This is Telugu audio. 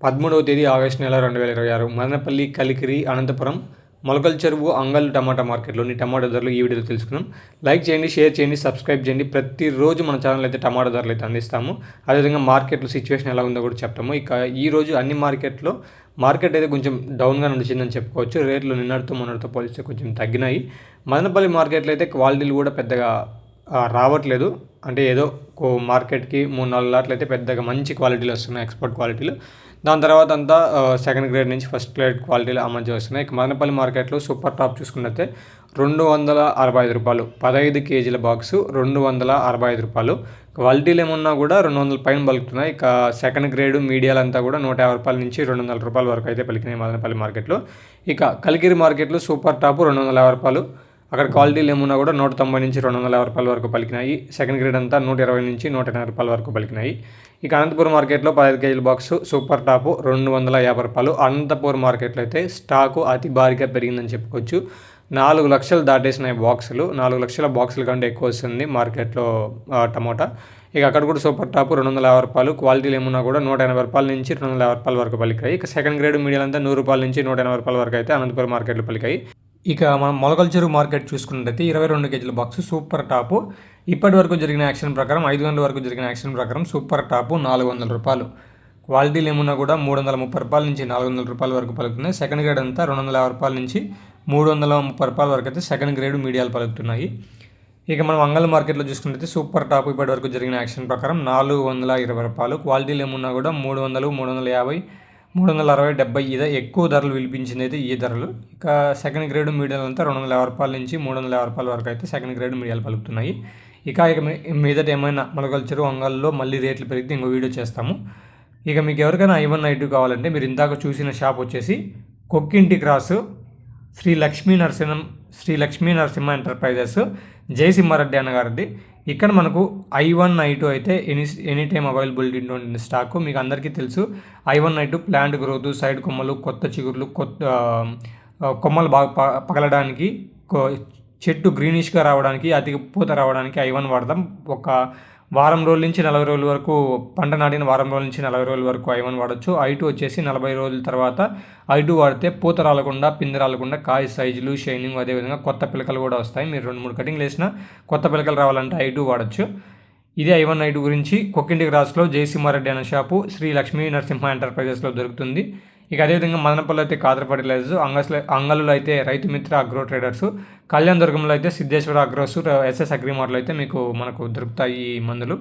13వ తేదీ ఆగస్టు నెల 2026 మదనపల్లి, కలికిరి, అనంతపురం, మొలకల చెరువు, అంగల్ టమాటా మార్కెట్లోని టమాటా ధరలు ఈ వీడియోలో తెలుసుకుందాం. లైక్ చేయండి, షేర్ చేయండి, సబ్స్క్రైబ్ చేయండి. ప్రతిరోజు మన ఛానల్ అయితే టమాటా ధరలు అయితే అందిస్తాము. అదేవిధంగా మార్కెట్లో సిచ్యువేషన్ ఎలా ఉందో కూడా చెప్తాము. ఇక ఈరోజు అన్ని మార్కెట్ అయితే కొంచెం డౌన్గా నడిచిందని చెప్పుకోవచ్చు. రేట్లు నిన్నటితో మొన్నటితో పోలిస్తే కొంచెం తగ్గినాయి. మదనపల్లి మార్కెట్లో అయితే క్వాలిటీలు కూడా పెద్దగా రావట్లేదు. అంటే ఏదో మార్కెట్కి 3-4 లాట్లు అయితే పెద్దగా మంచి క్వాలిటీలు వస్తున్నాయి, ఎక్స్పోర్ట్ క్వాలిటీలు. దాని తర్వాత అంతా సెకండ్ గ్రేడ్ నుంచి ఫస్ట్ గ్రేడ్ క్వాలిటీలు ఆ మధ్య వస్తున్నాయి. ఇక మదనపల్లి మార్కెట్లో సూపర్ టాప్ చూసుకున్నట్లయితే ₹265, 15 కేజీల బాక్సు ₹265. క్వాలిటీలు ఏమన్నా కూడా 200 పైన పలుకుతున్నాయి. ఇక సెకండ్ గ్రేడ్ మీడియాలు అంతా కూడా ₹150 నుంచి ₹200 వరకు అయితే పలికినాయి మదనపల్లి మార్కెట్లో. ఇక కలికిరి మార్కెట్లో సూపర్ టాప్ ₹250. అక్కడ క్వాలిటీలు ఏమున్నా కూడా 190 నుంచి ₹250 వరకు పలికినాయి. సెకండ్ గ్రేడ్ అంతా 120 నుంచి ₹180 వరకు పలికినాయి. ఇక అనంతపురం మార్కెట్లో 15 కేజీల బాక్సు సూపర్ టాపు ₹250. అనంతపురం మార్కెట్లో అయితే స్టాకు అతి భారీగా పెరిగిందని చెప్పుకోవచ్చు. 4 లక్షలు దాటేసినాయి బాక్సులు. 4 లక్షల బాక్సుల కంటే ఎక్కువ వస్తుంది మార్కెట్లో టమోటా. ఇక అక్కడ కూడా సూపర్ టాపు ₹250. క్వాలిటీలు ఏమున్నా కూడా ₹180 నుంచి ₹250 వరకు పలికాయి. ఇక సెకండ్ గ్రేడ్ మీడియం అంతా ₹100 నుంచి ₹180 వరకు అయితే అనంతపురం మార్కెట్లో పలికాయి. ఇక మనం మొలకల చెరువు మార్కెట్ చూసుకున్నట్లయితే 22 కేజీల బాక్సు సూపర్ టాపు ఇప్పటి వరకు జరిగిన యాక్షన్ ప్రకారం 5 గంటల వరకు జరిగిన యాక్షన్ ప్రకారం సూపర్ టాపు ₹400. క్వాలిటీలు ఏమున్నా కూడా ₹330 నుంచి ₹400 వరకు పలుకుతున్నాయి. సెకండ్ గ్రేడ్ అంతా ₹250 నుంచి ₹330 వరకు అయితే సెకండ్ గ్రేడ్ మీడియాలు పలుకుతున్నాయి. ఇక మనం అంగల్ మార్కెట్లో చూసుకున్నట్లయితే సూపర్ టాప్ ఇప్పటి వరకు జరిగిన యాక్షన్ ప్రకారం ₹420. క్వాలిటీలు ఏమున్నా కూడా 300, 350, 360, 70 ఇదే ఎక్కువ ధరలు వినిపించింది అయితే ఈ ధరలు. ఇక సెకండ్ గ్రేడ్ మీడియాలు అంతా ₹250 నుంచి ₹350 వరకు అయితే సెకండ్ గ్రేడ్ మీడియాలు పలుకుతున్నాయి. ఇక మీదట ఏమైనా మొలకల చెరువు అంగల్లో మళ్ళీ రేట్లు పెరిగితే ఇంకో వీడియో చేస్తాము. ఇక మీకు ఎవరికైనా I1, I2 కావాలంటే మీరు ఇందాక చూసిన షాప్ వచ్చేసి కొక్కింటి క్రాసు శ్రీ లక్ష్మీ నరసింహ ఎంటర్ప్రైజెస్, జయసింహారెడ్డి అన్నగారిది. ఇక్కడ మనకు I1, I2 అయితే ఎనీ టైం అవైలబిలిటీ ఉంటుంది స్టాకు. మీకు అందరికీ తెలుసు I1, I2 plant growth, side కొమ్మలు, కొత్త చిగుర్లు, కొమ్మలు బాగా పగలడానికి, చెట్టు గ్రీనిష్గా రావడానికి, అతికి పూత రావడానికి I1 వాడదాం. ఒక వారం రోజుల నుంచి 40 రోజుల వరకు, పంట నాటిన వారం రోజుల నుంచి 40 రోజుల వరకు I1 వాడచ్చు. I2 వచ్చేసి 40 రోజుల తర్వాత I2 వాడితే పూత రాలకుండా, పిండి రాలకుండా, కాయ సైజులు, షైనింగ్, అదేవిధంగా కొత్త పిలకలు కూడా వస్తాయి. మీరు 2-3 కటింగ్లు వేసినా కొత్త పిలకలు రావాలంటే I2 వాడచ్చు. ఇదే I1, I2 గురించి కొక్కింటి క్రాస్లో జయసింహారెడ్డి అనే షాపు శ్రీ లక్ష్మీ నరసింహ ఎంటర్ప్రైజెస్లో దొరుకుతుంది. ఇక అదేవిధంగా మదనపల్లి అయితే కాదర్ ఫర్టిలైజర్స్, అంగల్లో అయితే రైతు మిత్ర అగ్రో ట్రేడర్స్, కళ్యాణదుర్గంలో అయితే సిద్ధేశ్వర అగ్రోస్, SS అగ్రిమార్ట్లో అయితే మనకు దొరుకుతాయి ఈ మందులు.